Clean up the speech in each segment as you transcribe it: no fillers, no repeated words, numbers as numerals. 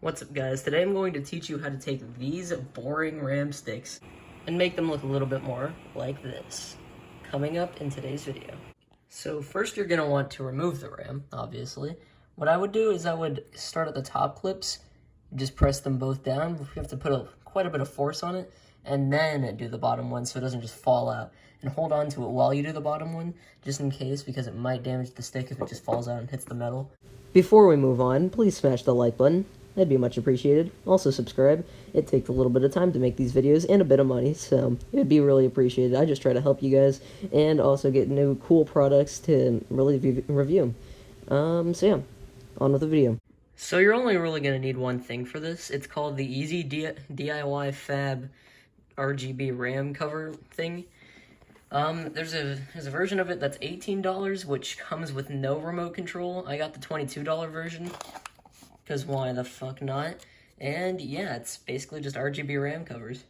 What's up, guys? Today I'm going to teach you how to take these boring RAM sticks and make them look a little bit more like this. Coming up in today's video. So first you're going to want to remove the RAM, obviously. What I would do is I would start at the top clips, just press them both down. You have to put quite a bit of force on it, and then do the bottom one so it doesn't just fall out. And hold on to it while you do the bottom one, just in case, because it might damage the stick if it just falls out and hits the metal. Before we move on, please smash the like button. That'd be much appreciated. Also subscribe. It takes a little bit of time to make these videos and a bit of money, so it'd be really appreciated. I just try to help you guys and also get new cool products to really review. So yeah, on with the video. So you're only really going to need one thing for this. It's called the EZDIY-Fab RGB Ram cover thing. There's a version of it that's $18, which comes with no remote control. I got the $22 version. Because why the fuck not? And yeah, it's basically just RGB RAM covers.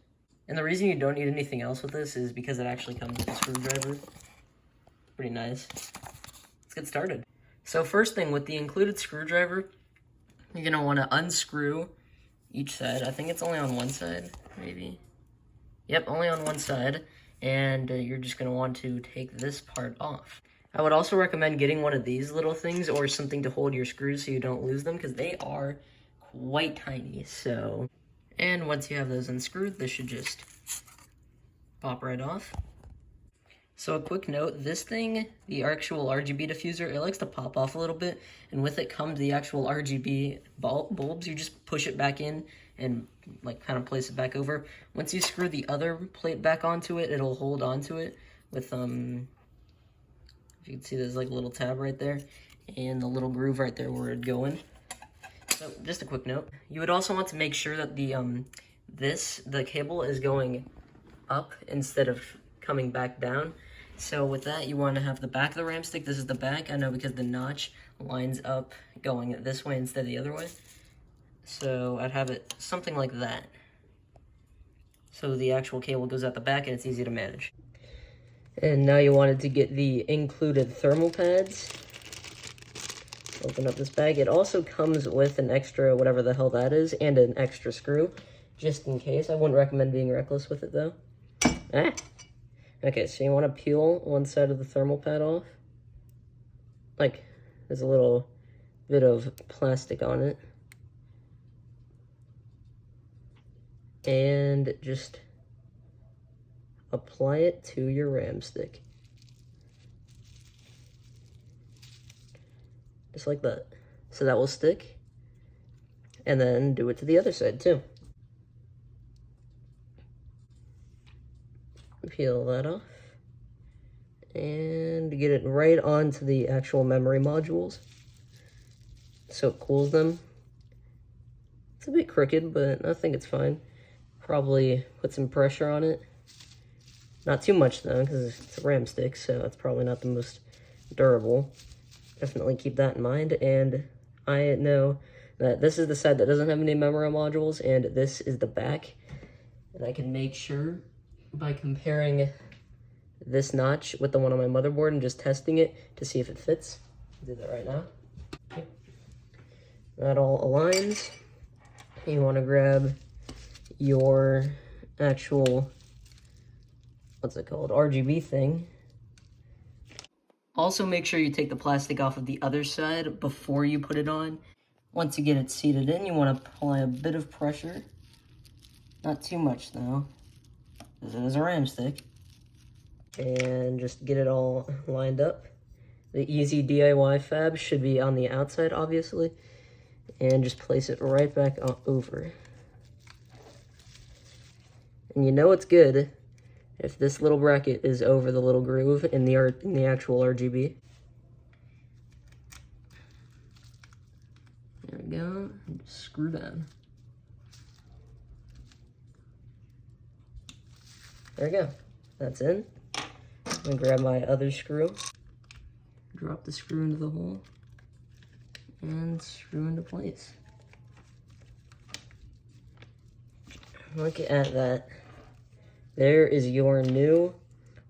And the reason you don't need anything else with this is because it actually comes with a screwdriver. Pretty nice. Let's get started. So first thing, with the included screwdriver, you're going to want to unscrew each side. I think it's only on one side, maybe. Yep, only on one side. And you're just going to want to take this part off. I would also recommend getting one of these little things or something to hold your screws so you don't lose them, because they are quite tiny. So, and once you have those unscrewed, this should just pop right off. So a quick note, this thing, the actual RGB diffuser, it likes to pop off a little bit, and with it comes the actual RGB bulbs. You just push it back in and like kind of place it back over. Once you screw the other plate back onto it, it'll hold onto it with if you can see, there's like a little tab right there and the little groove right there where it'd go in. So just a quick note, you would also want to make sure that the cable is going up instead of coming back down. So with that, you want to have the back of the RAM stick. This is the back, I know, because the notch lines up going this way instead of the other way. So I'd have it something like that. So the actual cable goes out the back and it's easy to manage. And now you wanted to get the included thermal pads. Open up this bag. It also comes with an extra, whatever the hell that is, and an extra screw, just in case. I wouldn't recommend being reckless with it, though. Ah! Okay, so you want to peel one side of the thermal pad off. Like, there's a little bit of plastic on it. And just apply it to your RAM stick. Just like that. So that will stick. And then do it to the other side too. Peel that off. And get it right onto the actual memory modules, so it cools them. It's a bit crooked, but I think it's fine. Probably put some pressure on it. Not too much though, because it's a RAM stick, so it's probably not the most durable. Definitely keep that in mind. And I know that this is the side that doesn't have any memory modules, and this is the back. And I can make sure by comparing this notch with the one on my motherboard and just testing it to see if it fits. I'll do that right now. Okay. That all aligns. You want to grab your actual, what's it called, RGB thing. Also make sure you take the plastic off of the other side before you put it on. Once you get it seated in, you want to apply a bit of pressure. Not too much though, because it is a RAM stick. And just get it all lined up. The EZDIY-Fab should be on the outside, obviously. And just place it right back over. And you know it's good if this little bracket is over the little groove in the actual RGB. There we go. Just screw down. There we go. That's in. I'm gonna grab my other screw. Drop the screw into the hole. And screw into place. Look at that. There is your new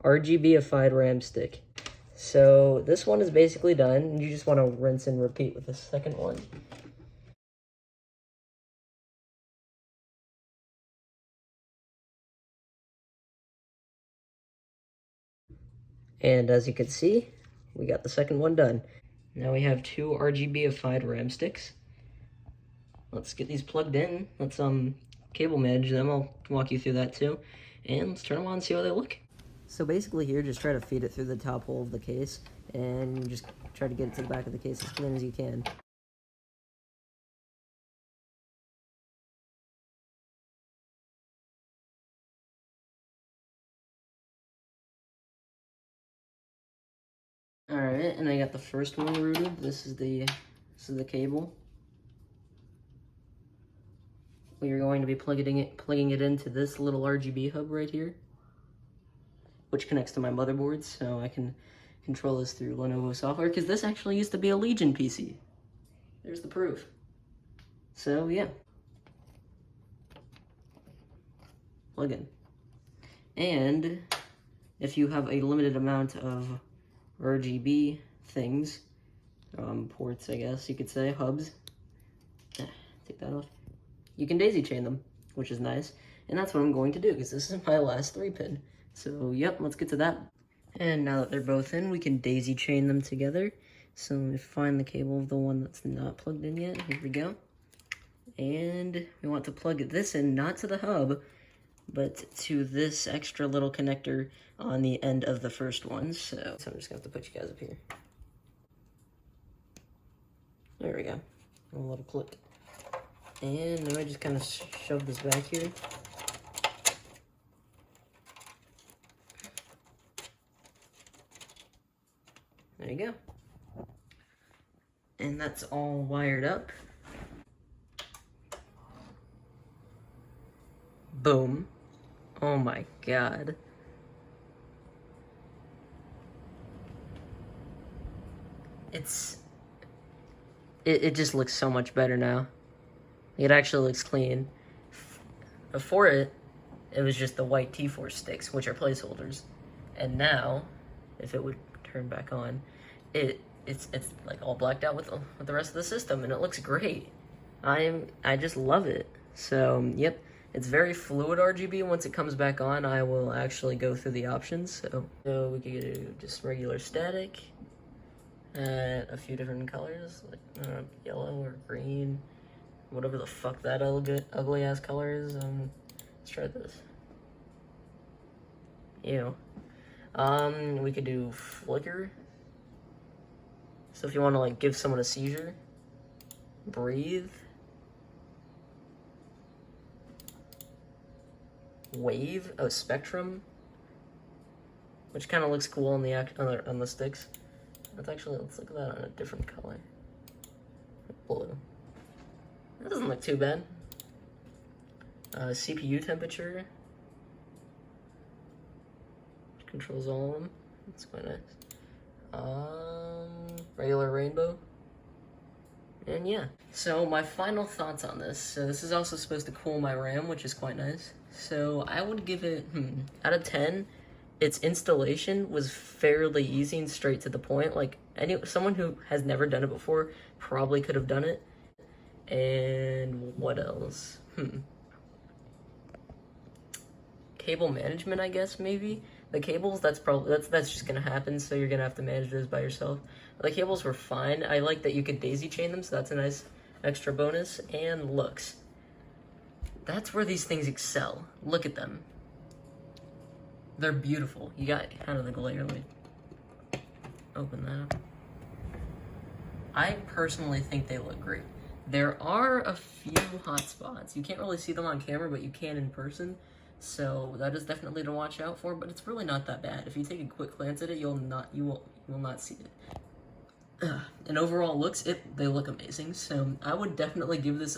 RGB-ified RAM stick. So this one is basically done. You just want to rinse and repeat with the second one. And as you can see, we got the second one done. Now we have 2 RGB-ified RAM sticks. Let's get these plugged in. Let's cable manage them. I'll walk you through that too. And let's turn them on and see how they look. So basically here, just try to feed it through the top hole of the case, and just try to get it to the back of the case as clean as you can. Alright, and I got the first one routed. This is the cable. We are going to be plugging it into this little RGB hub right here, which connects to my motherboard, so I can control this through Lenovo software, because this actually used to be a Legion PC. There's the proof. So yeah. Plug in. And if you have a limited amount of RGB things, ports, I guess you could say, hubs, take that off, you can daisy chain them, which is nice. And that's what I'm going to do, because this is my last 3-pin. So yep, let's get to that. And now that they're both in, we can daisy chain them together. So let me find the cable of the one that's not plugged in yet. Here we go. And we want to plug this in, not to the hub, but to this extra little connector on the end of the first one. So I'm just gonna have to put you guys up here. There we go. A little clip. And now I just kind of shove this back here. There you go. And that's all wired up. Boom. Oh my god. It just looks so much better now. It actually looks clean. Before it was just the white T-Force sticks, which are placeholders. And now, if it would turn back on, it's like all blacked out with the rest of the system, and it looks great. I just love it. So yep, it's very fluid RGB. Once it comes back on, I will actually go through the options. So we could do just regular static, a few different colors, like yellow or green, whatever the fuck that ugly ass color is. Let's try this. Ew. We could do flicker. So if you want to like give someone a seizure, breathe, wave, spectrum, which kind of looks cool on the sticks. Let's look at that on a different color, blue. That doesn't look too bad. CPU temperature, which controls all of them. That's quite nice. Regular rainbow. And yeah. So my final thoughts on this. So this is also supposed to cool my RAM, which is quite nice. So I would give it, out of 10, its installation was fairly easy and straight to the point. Like someone who has never done it before probably could have done it. And what else? Cable management, I guess, maybe. The cables, that's just gonna happen, so you're gonna have to manage those by yourself. The cables were fine. I like that you could daisy chain them, so that's a nice extra bonus. And looks. That's where these things excel. Look at them. They're beautiful. You got kind of the glare. Let me open that up. I personally think they look great. There are a few hot spots. You can't really see them on camera, but you can in person. So that is definitely to watch out for, but it's really not that bad. If you take a quick glance at it, you will not see it. And overall looks, they look amazing. So I would definitely give this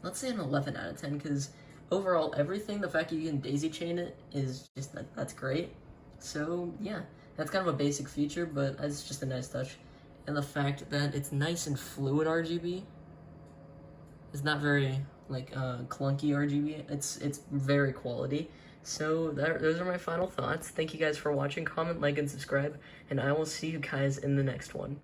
let's say an 11 out of 10, because overall everything, the fact that you can daisy chain it is just, that's great. So yeah, that's kind of a basic feature, but it's just a nice touch. And the fact that it's nice and fluid RGB, it's not very clunky RGB. It's very quality. So those are my final thoughts. Thank you guys for watching. Comment, like, and subscribe, and I will see you guys in the next one.